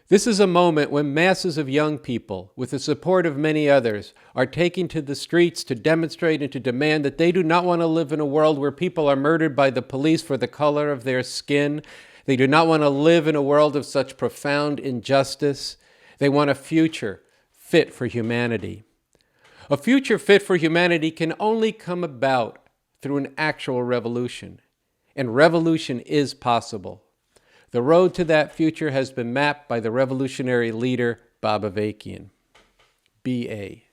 This is a moment when masses of young people, with the support of many others, are taking to the streets to demonstrate and to demand that they do not want to live in a world where people are murdered by the police for the color of their skin. They do not want to live in a world of such profound injustice. They want a future fit for humanity. A future fit for humanity can only come about through an actual revolution. And revolution is possible. The road to that future has been mapped by the revolutionary leader, Bob Avakian, B.A.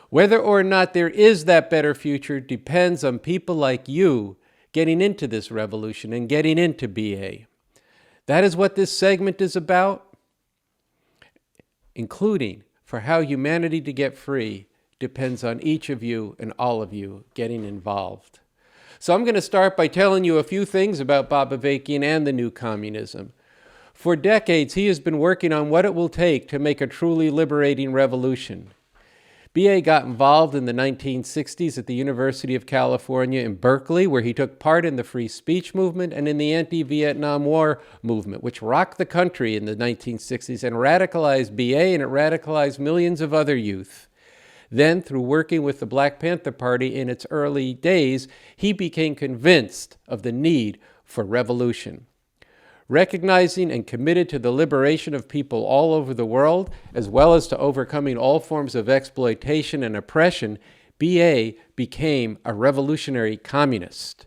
Whether or not there is that better future depends on people like you getting into this revolution and getting into B.A. That is what this segment is about, including for how humanity to get free depends on each of you and all of you getting involved. So I'm going to start by telling you a few things about Bob Avakian and the new communism. For decades, he has been working on what it will take to make a truly liberating revolution. B.A. got involved in the 1960s at the University of California in Berkeley, where he took part in the free speech movement and in the anti-Vietnam War movement, which rocked the country in the 1960s and radicalized B.A. and it radicalized millions of other youth. Then, through working with the Black Panther Party in its early days, he became convinced of the need for revolution. Recognizing and committed to the liberation of people all over the world, as well as to overcoming all forms of exploitation and oppression, B.A. became a revolutionary communist.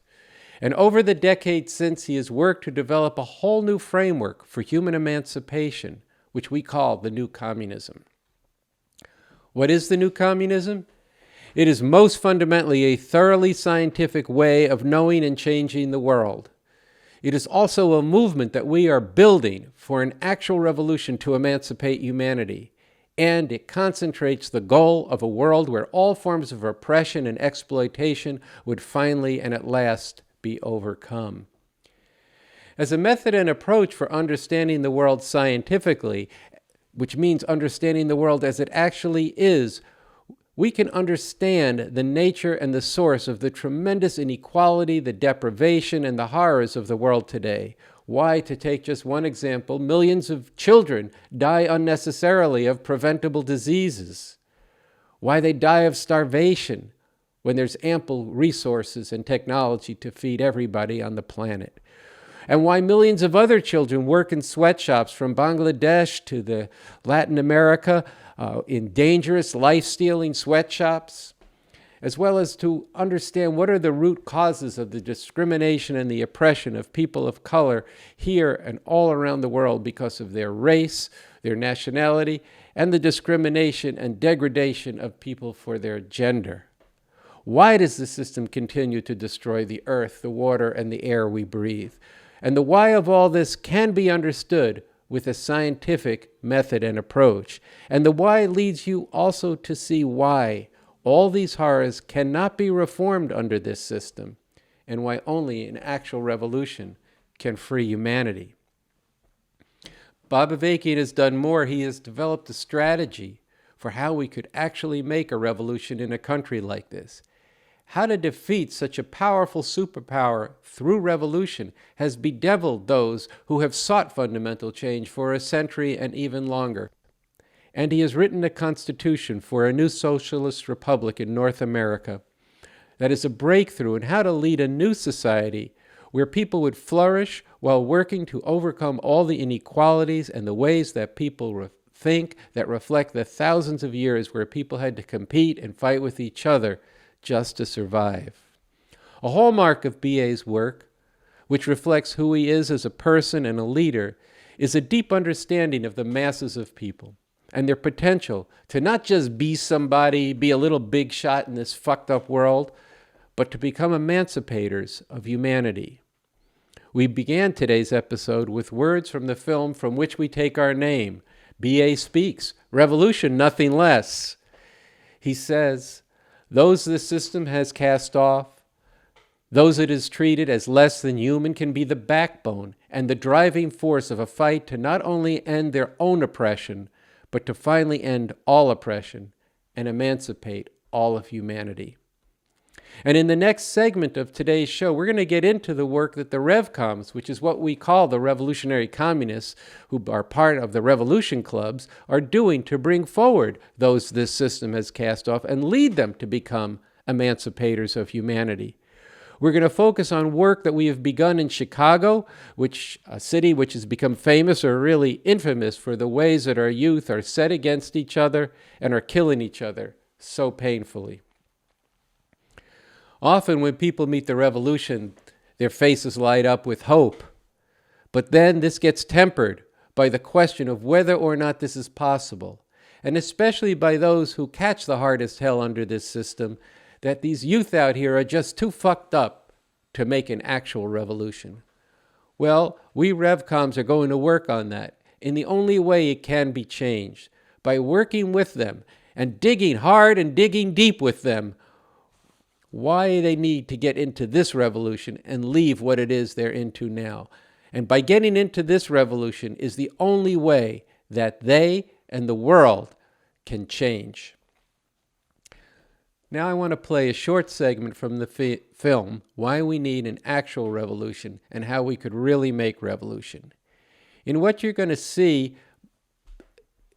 And over the decades since, he has worked to develop a whole new framework for human emancipation, which we call the new communism. What is the new communism? It is most fundamentally a thoroughly scientific way of knowing and changing the world. It is also a movement that we are building for an actual revolution to emancipate humanity. And it concentrates the goal of a world where all forms of oppression and exploitation would finally and at last be overcome. As a method and approach for understanding the world scientifically, which means understanding the world as it actually is, we can understand the nature and the source of the tremendous inequality, the deprivation, and the horrors of the world today. Why, to take just one example, millions of children die unnecessarily of preventable diseases. Why they die of starvation when there's ample resources and technology to feed everybody on the planet. And why millions of other children work in sweatshops from Bangladesh to the Latin America in dangerous, life-stealing sweatshops, as well as to understand what are the root causes of the discrimination and the oppression of people of color here and all around the world because of their race, their nationality, and the discrimination and degradation of people for their gender. Why does the system continue to destroy the earth, the water, and the air we breathe? And the why of all this can be understood with a scientific method and approach. And the why leads you also to see why all these horrors cannot be reformed under this system, and why only an actual revolution can free humanity. Bob Avakian has done more. He has developed a strategy for how we could actually make a revolution in a country like this. How to defeat such a powerful superpower through revolution has bedeviled those who have sought fundamental change for a century and even longer. And he has written a constitution for a new socialist republic in North America that is a breakthrough in how to lead a new society where people would flourish while working to overcome all the inequalities and the ways that people think that reflect the thousands of years where people had to compete and fight with each other just to survive. A hallmark of B.A.'s work, which reflects who he is as a person and a leader, is a deep understanding of the masses of people and their potential to not just be somebody, be a little big shot in this fucked up world, but to become emancipators of humanity. We began today's episode with words from the film from which we take our name. B.A. speaks, revolution, nothing less. He says, those the system has cast off, those it has treated as less than human, can be the backbone and the driving force of a fight to not only end their own oppression, but to finally end all oppression and emancipate all of humanity. And in the next segment of today's show, we're going to get into the work that the RevComs, which is what we call the revolutionary communists, who are part of the revolution clubs, are doing to bring forward those this system has cast off and lead them to become emancipators of humanity. We're going to focus on work that we have begun in Chicago, a city which has become famous or really infamous for the ways that our youth are set against each other and are killing each other so painfully. Often when people meet the revolution, their faces light up with hope. But then this gets tempered by the question of whether or not this is possible, and especially by those who catch the hardest hell under this system, that these youth out here are just too fucked up to make an actual revolution. Well, we RevComs are going to work on that in the only way it can be changed, by working with them and digging hard and digging deep with them why they need to get into this revolution and leave what it is they're into now. And by getting into this revolution is the only way that they and the world can change. Now I want to play a short segment from the film, Why We Need an Actual Revolution and How We Could Really Make Revolution. In what you're going to see,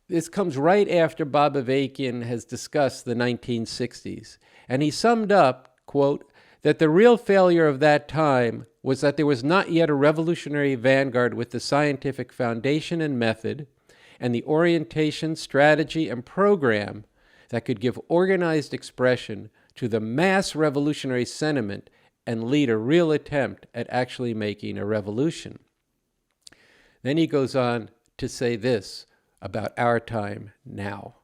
this comes right after Bob Avakian has discussed the 1960s. And he summed up, quote, that the real failure of that time was that there was not yet a revolutionary vanguard with the scientific foundation and method and the orientation, strategy, and program that could give organized expression to the mass revolutionary sentiment and lead a real attempt at actually making a revolution. Then he goes on to say this about our time now.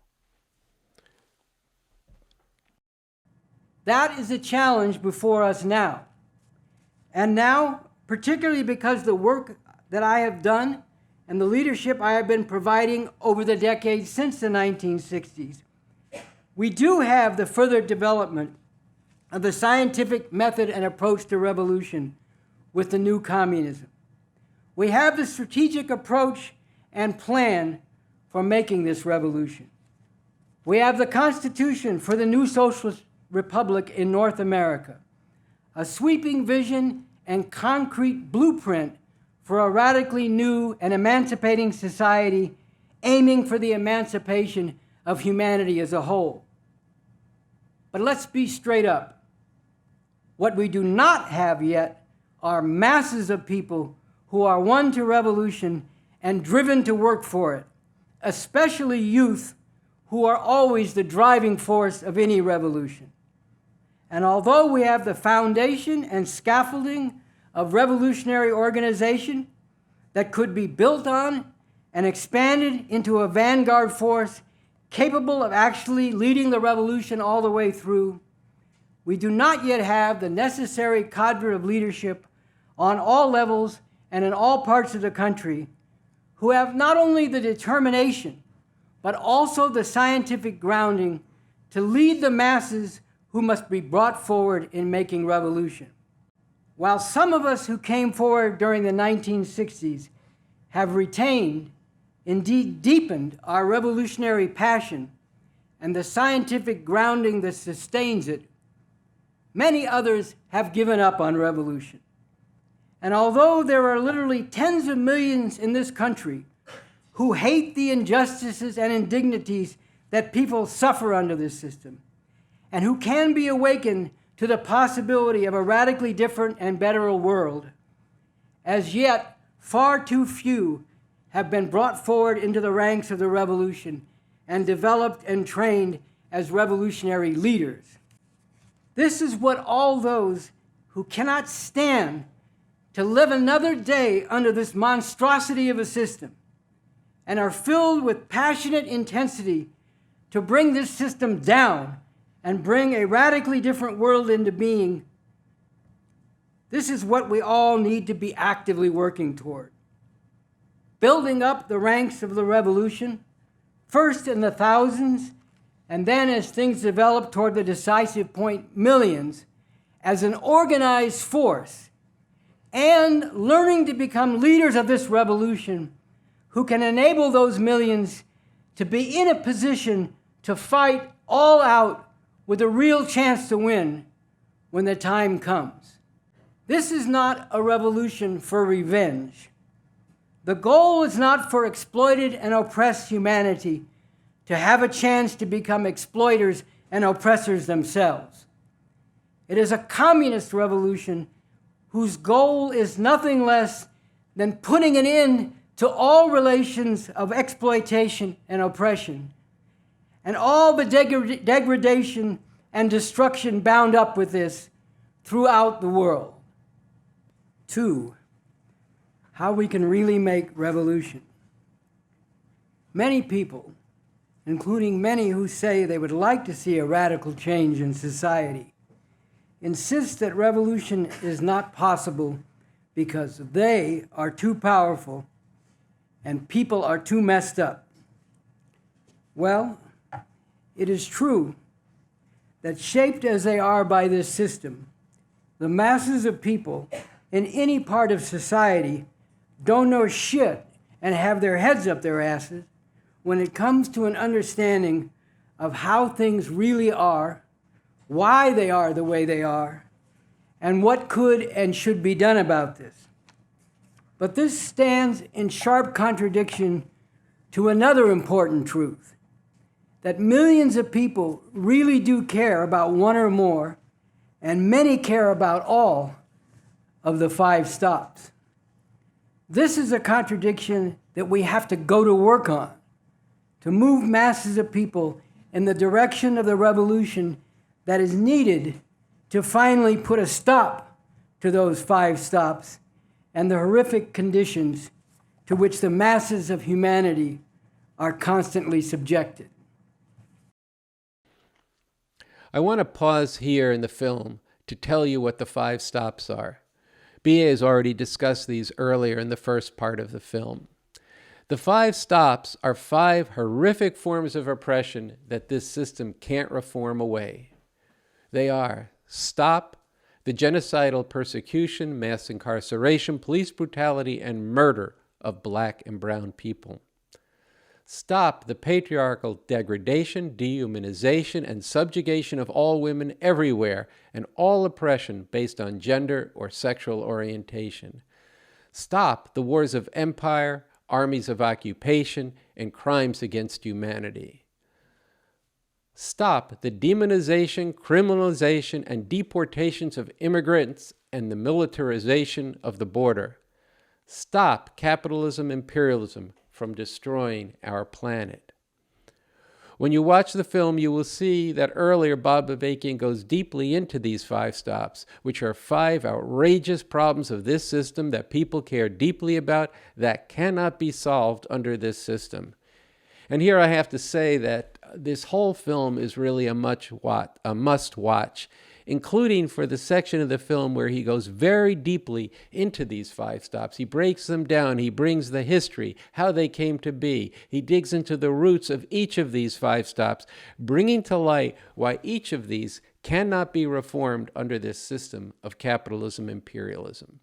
That is a challenge before us now. And now, particularly because the work that I have done and the leadership I have been providing over the decades since the 1960s, we do have the further development of the scientific method and approach to revolution with the new communism. We have the strategic approach and plan for making this revolution. We have the Constitution for the new socialist republic in North America, a sweeping vision and concrete blueprint for a radically new and emancipating society aiming for the emancipation of humanity as a whole. But let's be straight up. What we do not have yet are masses of people who are won to revolution and driven to work for it, especially youth who are always the driving force of any revolution. And although we have the foundation and scaffolding of revolutionary organization that could be built on and expanded into a vanguard force capable of actually leading the revolution all the way through, we do not yet have the necessary cadre of leadership on all levels and in all parts of the country who have not only the determination, but also the scientific grounding to lead the masses who must be brought forward in making revolution. While some of us who came forward during the 1960s have retained, indeed deepened, our revolutionary passion and the scientific grounding that sustains it, many others have given up on revolution. And although there are literally tens of millions in this country who hate the injustices and indignities that people suffer under this system, and who can be awakened to the possibility of a radically different and better world, as yet far too few have been brought forward into the ranks of the revolution and developed and trained as revolutionary leaders. This is what all those who cannot stand to live another day under this monstrosity of a system and are filled with passionate intensity to bring this system down and bring a radically different world into being, this is what we all need to be actively working toward. Building up the ranks of the revolution, first in the thousands, and then as things develop toward the decisive point, millions, as an organized force, and learning to become leaders of this revolution who can enable those millions to be in a position to fight all out with a real chance to win when the time comes. This is not a revolution for revenge. The goal is not for exploited and oppressed humanity to have a chance to become exploiters and oppressors themselves. It is a communist revolution whose goal is nothing less than putting an end to all relations of exploitation and oppression, and all the degradation and destruction bound up with this throughout the world. 2, how we can really make revolution. Many people, including many who say they would like to see a radical change in society, insist that revolution is not possible because they are too powerful and people are too messed up. Well, it is true that shaped as they are by this system, the masses of people in any part of society don't know shit and have their heads up their asses when it comes to an understanding of how things really are, why they are the way they are, and what could and should be done about this. But this stands in sharp contradiction to another important truth, that millions of people really do care about one or more, and many care about all of the 5 stops. This is a contradiction that we have to go to work on, to move masses of people in the direction of the revolution that is needed to finally put a stop to those 5 stops and the horrific conditions to which the masses of humanity are constantly subjected. I want to pause here in the film to tell you what the 5 stops are. B.A. has already discussed these earlier in the first part of the film. The 5 stops are 5 horrific forms of oppression that this system can't reform away. They are: stop the genocidal persecution, mass incarceration, police brutality, and murder of black and brown people. Stop the patriarchal degradation, dehumanization, and subjugation of all women everywhere and all oppression based on gender or sexual orientation. Stop the wars of empire, armies of occupation, and crimes against humanity. Stop the demonization, criminalization, and deportations of immigrants and the militarization of the border. Stop capitalism, imperialism from destroying our planet. When you watch the film, you will see that earlier Bob Avakian goes deeply into these 5 stops, which are 5 outrageous problems of this system that people care deeply about that cannot be solved under this system. And here I have to say that this whole film is really a must-watch, including for the section of the film where he goes very deeply into these 5 stops. He breaks them down. He brings the history, how they came to be. He digs into the roots of each of these 5 stops, bringing to light why each of these cannot be reformed under this system of capitalism imperialism.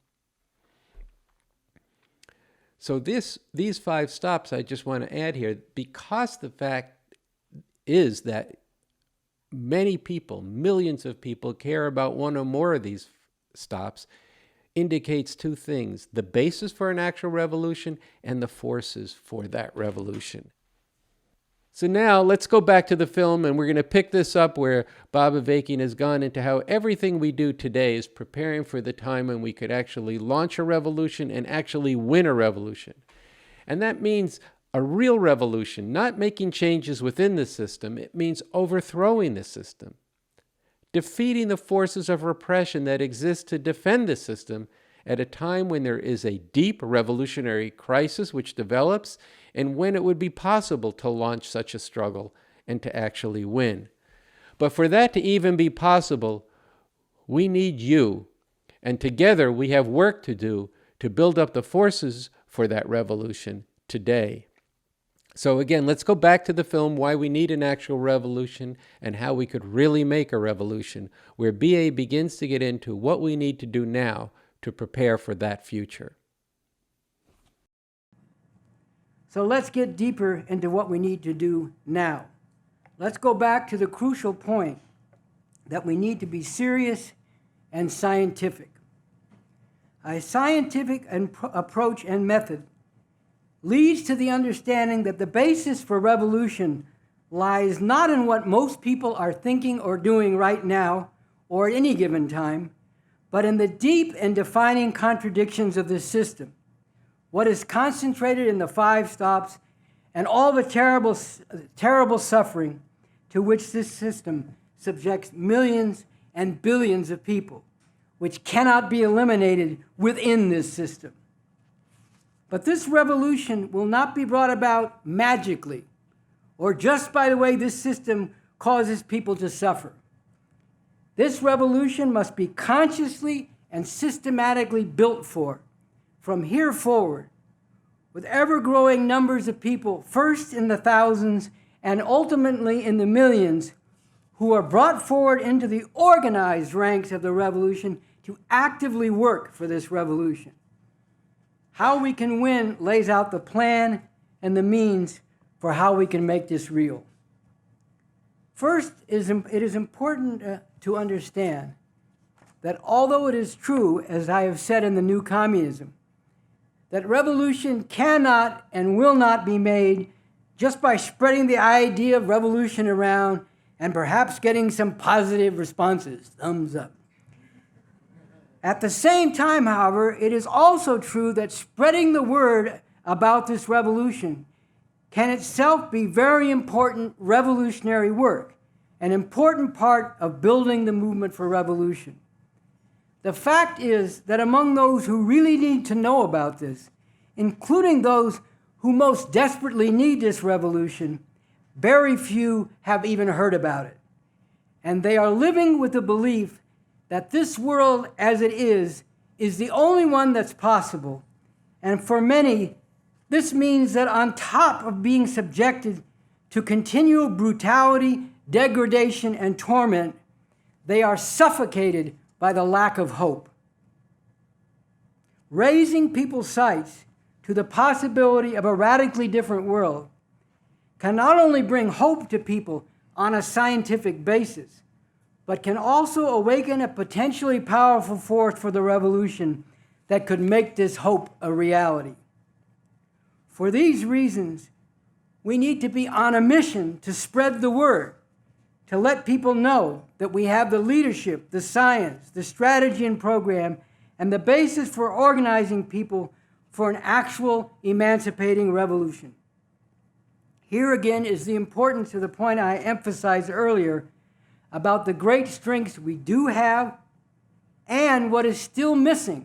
So these 5 stops I just want to add here, because the fact is that many people, millions of people, care about one or more of these stops, indicates 2 things: the basis for an actual revolution and the forces for that revolution. So now let's go back to the film, and we're going to pick this up where Bob Avakian has gone into how everything we do today is preparing for the time when we could actually launch a revolution and actually win a revolution. And that means a real revolution, not making changes within the system. It means overthrowing the system, defeating the forces of repression that exist to defend the system at a time when there is a deep revolutionary crisis which develops, and when it would be possible to launch such a struggle and to actually win. But for that to even be possible, we need you, and together we have work to do to build up the forces for that revolution today. So again, let's go back to the film, why we need an actual revolution and how we could really make a revolution, where B.A. begins to get into what we need to do now to prepare for that future. So let's get deeper into what we need to do now. Let's go back to the crucial point that we need to be serious and scientific. A scientific approach and method leads to the understanding that the basis for revolution lies not in what most people are thinking or doing right now or at any given time, but in the deep and defining contradictions of this system. What is concentrated in the 5 stops and all the terrible suffering to which this system subjects millions and billions of people, which cannot be eliminated within this system. But this revolution will not be brought about magically or just by the way this system causes people to suffer. This revolution must be consciously and systematically built for, from here forward, with ever-growing numbers of people, first in the thousands and ultimately in the millions, who are brought forward into the organized ranks of the revolution to actively work for this revolution. How We Can Win lays out the plan and the means for how we can make this real. First, it is important to understand that although it is true, as I have said in the New Communism, that revolution cannot and will not be made just by spreading the idea of revolution around and perhaps getting some positive responses, thumbs up. At the same time, however, it is also true that spreading the word about this revolution can itself be very important revolutionary work, an important part of building the movement for revolution. The fact is that among those who really need to know about this, including those who most desperately need this revolution, very few have even heard about it. And they are living with the belief that this world as it is the only one that's possible. And for many, this means that on top of being subjected to continual brutality, degradation, and torment, they are suffocated by the lack of hope. Raising people's sights to the possibility of a radically different world can not only bring hope to people on a scientific basis, but can also awaken a potentially powerful force for the revolution that could make this hope a reality. For these reasons, we need to be on a mission to spread the word, to let people know that we have the leadership, the science, the strategy and program, and the basis for organizing people for an actual emancipating revolution. Here again is the importance of the point I emphasized earlier about the great strengths we do have and what is still missing.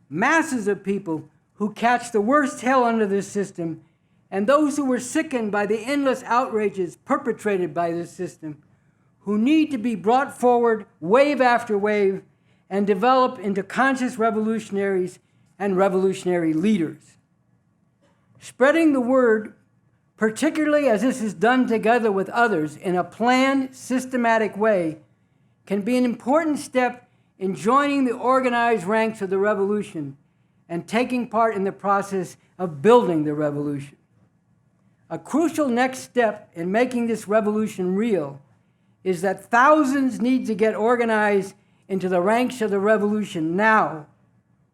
Masses of people who catch the worst hell under this system and those who were sickened by the endless outrages perpetrated by this system, who need to be brought forward wave after wave and develop into conscious revolutionaries and revolutionary leaders. Spreading the word, particularly as this is done together with others in a planned, systematic way, can be an important step in joining the organized ranks of the revolution and taking part in the process of building the revolution. A crucial next step in making this revolution real is that thousands need to get organized into the ranks of the revolution now,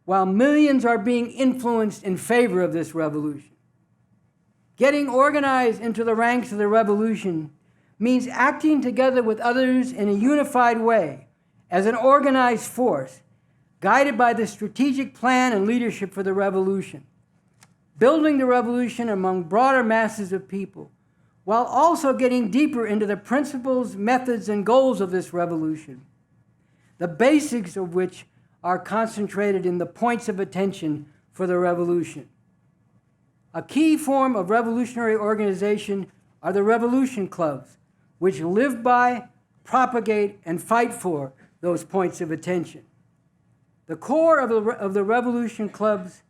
while millions are being influenced in favor of this revolution. Getting organized into the ranks of the revolution means acting together with others in a unified way, as an organized force, guided by the strategic plan and leadership for the revolution, building the revolution among broader masses of people, while also getting deeper into the principles, methods, and goals of this revolution, the basics of which are concentrated in the points of attention for the revolution. A key form of revolutionary organization are the revolution clubs, which live by, propagate, and fight for those points of attention. The core of the revolution clubs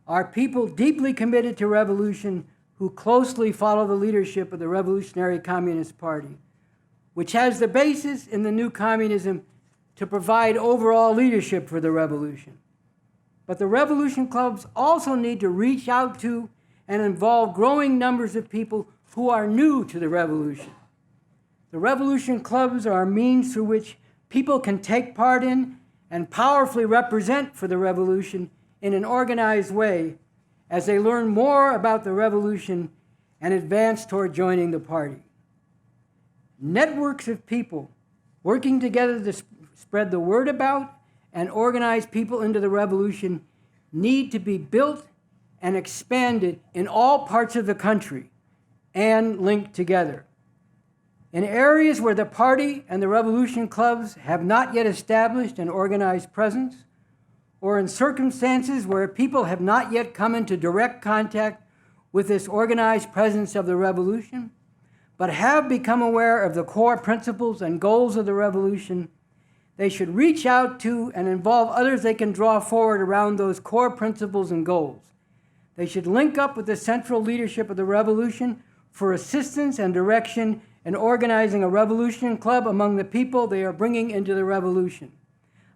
are people deeply committed to revolution who closely follow the leadership of the Revolutionary Communist Party, which has the basis in the New Communism to provide overall leadership for the revolution. But the revolution clubs also need to reach out to and involve growing numbers of people who are new to the revolution. The revolution clubs are a means through which people can take part in and powerfully represent for the revolution in an organized way as they learn more about the revolution and advance toward joining the party. Networks of people working together to spread the word about and organize people into the revolution need to be built and expanded in all parts of the country and linked together. In areas where the party and the revolution clubs have not yet established an organized presence, or in circumstances where people have not yet come into direct contact with this organized presence of the revolution, but have become aware of the core principles and goals of the revolution, they should reach out to and involve others they can draw forward around those core principles and goals. They should link up with the central leadership of the revolution for assistance and direction in organizing a revolution club among the people they are bringing into the revolution,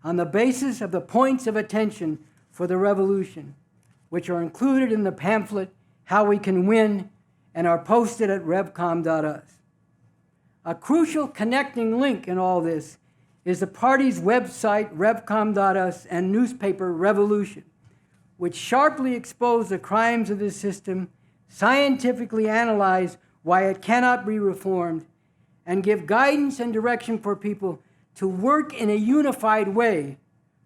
on the basis of the points of attention for the revolution, which are included in the pamphlet, How We Can Win, and are posted at revcom.us. A crucial connecting link in all this is the party's website, revcom.us, and newspaper, Revolution, which sharply expose the crimes of this system, scientifically analyze why it cannot be reformed, and give guidance and direction for people to work in a unified way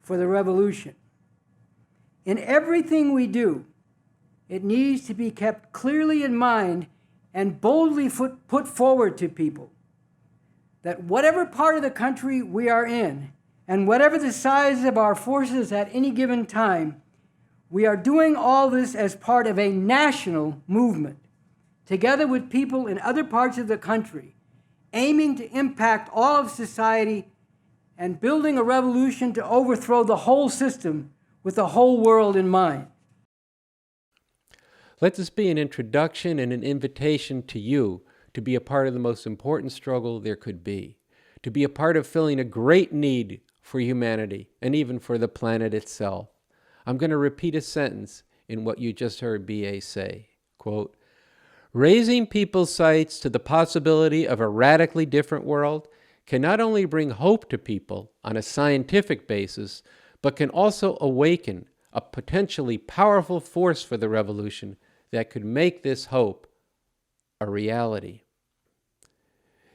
for the revolution. In everything we do, it needs to be kept clearly in mind and boldly put forward to people that whatever part of the country we are in, and whatever the size of our forces at any given time, we are doing all this as part of a national movement, together with people in other parts of the country, aiming to impact all of society and building a revolution to overthrow the whole system with the whole world in mind. Let this be an introduction and an invitation to you to be a part of the most important struggle there could be, to be a part of filling a great need for humanity and even for the planet itself. I'm going to repeat a sentence in what you just heard B.A. say. Quote, "Raising people's sights to the possibility of a radically different world can not only bring hope to people on a scientific basis, but can also awaken a potentially powerful force for the revolution that could make this hope a reality."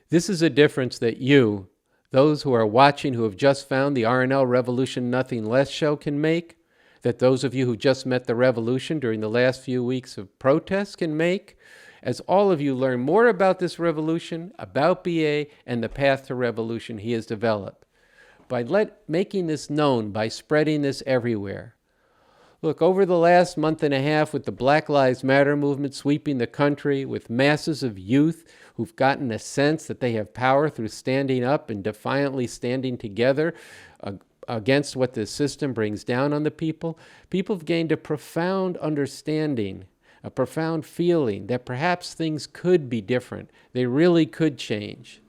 This is a difference that you, those who are watching who have just found the RNL Revolution Nothing Less show, can make, that those of you who just met the revolution during the last few weeks of protests can make, as all of you learn more about this revolution, about BA, and the path to revolution he has developed. By making this known, by spreading this everywhere. Look, over the last month and a half, with the Black Lives Matter movement sweeping the country, with masses of youth who've gotten a sense that they have power through standing up and defiantly standing together against what the system brings down on the people, people have gained a profound understanding, a profound feeling that perhaps things could be different. They really could change.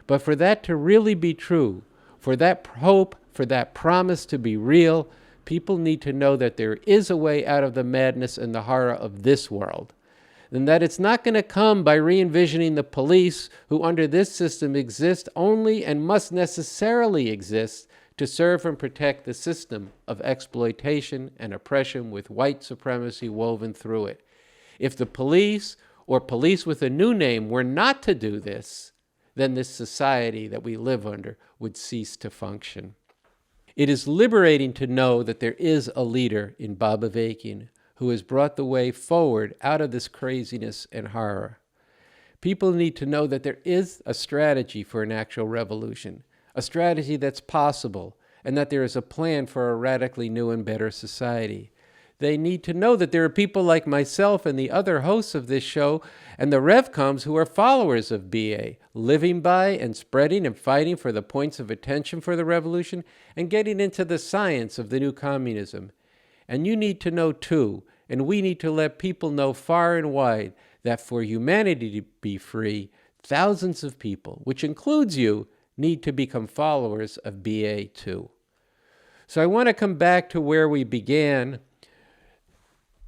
But for that to really be true, for that hope, for that promise to be real, people need to know that there is a way out of the madness and the horror of this world, and that it's not going to come by re-envisioning the police, who under this system exist only and must necessarily exist to serve and protect the system of exploitation and oppression with white supremacy woven through it. If the police, or police with a new name, were not to do this, then this society that we live under would cease to function. It is liberating to know that there is a leader in Bob Avakian who has brought the way forward out of this craziness and horror. People need to know that there is a strategy for an actual revolution, a strategy that's possible, and that there is a plan for a radically new and better society. They need to know that there are people like myself and the other hosts of this show and the Revcoms who are followers of BA, living by and spreading and fighting for the points of attention for the revolution and getting into the science of the new communism. And you need to know too, and we need to let people know far and wide, that for humanity to be free, thousands of people, which includes you, need to become followers of BA too. So I want to come back to where we began.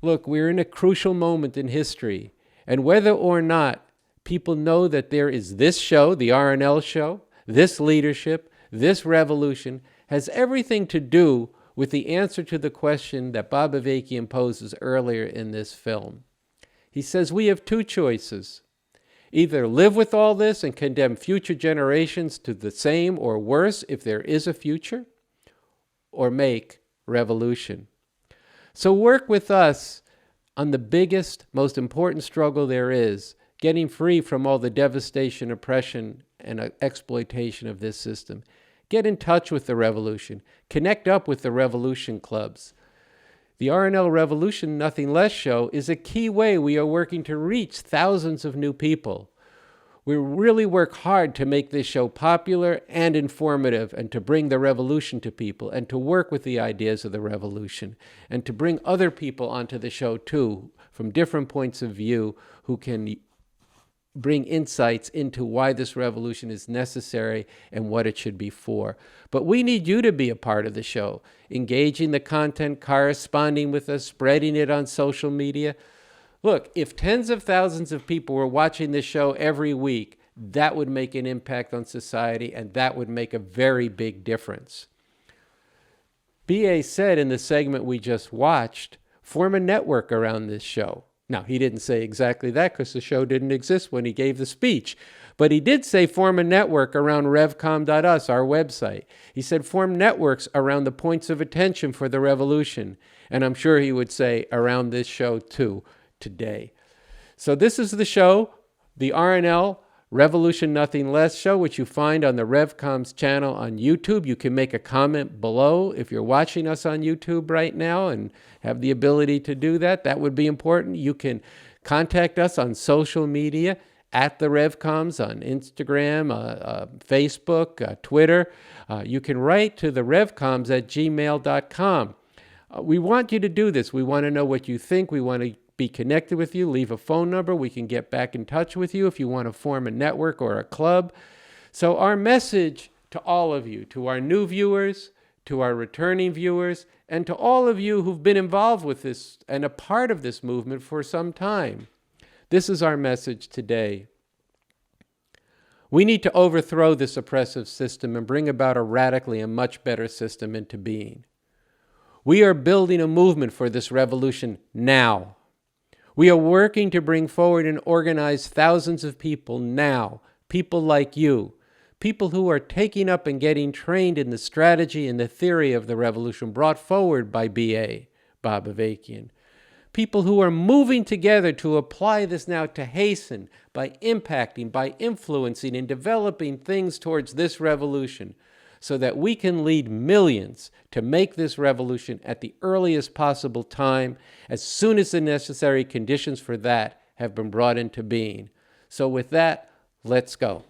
Look, we're in a crucial moment in history, and whether or not people know that there is this show, the RNL show, this leadership, this revolution, has everything to do with the answer to the question that Bob Avakian poses earlier in this film. He says we have two choices. Either live with all this and condemn future generations to the same or worse if there is a future, or make revolution. So work with us on the biggest, most important struggle there is, getting free from all the devastation, oppression, and exploitation of this system. Get in touch with the revolution. Connect up with the revolution clubs. The RNL Revolution Nothing Less show is a key way we are working to reach thousands of new people. We really work hard to make this show popular and informative, and to bring the revolution to people, and to work with the ideas of the revolution, and to bring other people onto the show too, from different points of view, who can bring insights into why this revolution is necessary and what it should be for. But we need you to be a part of the show, engaging the content, corresponding with us, spreading it on social media. Look, if tens of thousands of people were watching this show every week, that would make an impact on society, and that would make a very big difference. B.A. said in the segment we just watched, form a network around this show. Now, he didn't say exactly that because the show didn't exist when he gave the speech. But he did say form a network around revcom.us, our website. He said form networks around the points of attention for the revolution. And I'm sure he would say around this show too today. So this is the show, the RNL Revolution Nothing Less show, which you find on the RevCom's channel on YouTube. You can make a comment below if you're watching us on YouTube right now and have the ability to do that. That would be important. You can contact us on social media at the RevComs on Instagram, Facebook, Twitter. You can write to the RevComs at gmail.com. We want you to do this. We want to know what you think. We want to be connected with you. Leave a phone number. We can get back in touch with you if you want to form a network or a club. So our message to all of you, to our new viewers, to our returning viewers, and to all of you who've been involved with this and a part of this movement for some time, this is our message today. We need to overthrow this oppressive system and bring about a radically and much better system into being. We are building a movement for this revolution now. We are working to bring forward and organize thousands of people now, people like you, people who are taking up and getting trained in the strategy and the theory of the revolution brought forward by B.A., Bob Avakian. People who are moving together to apply this now, to hasten by impacting, by influencing and developing things towards this revolution, so that we can lead millions to make this revolution at the earliest possible time, as soon as the necessary conditions for that have been brought into being. So with that, let's go.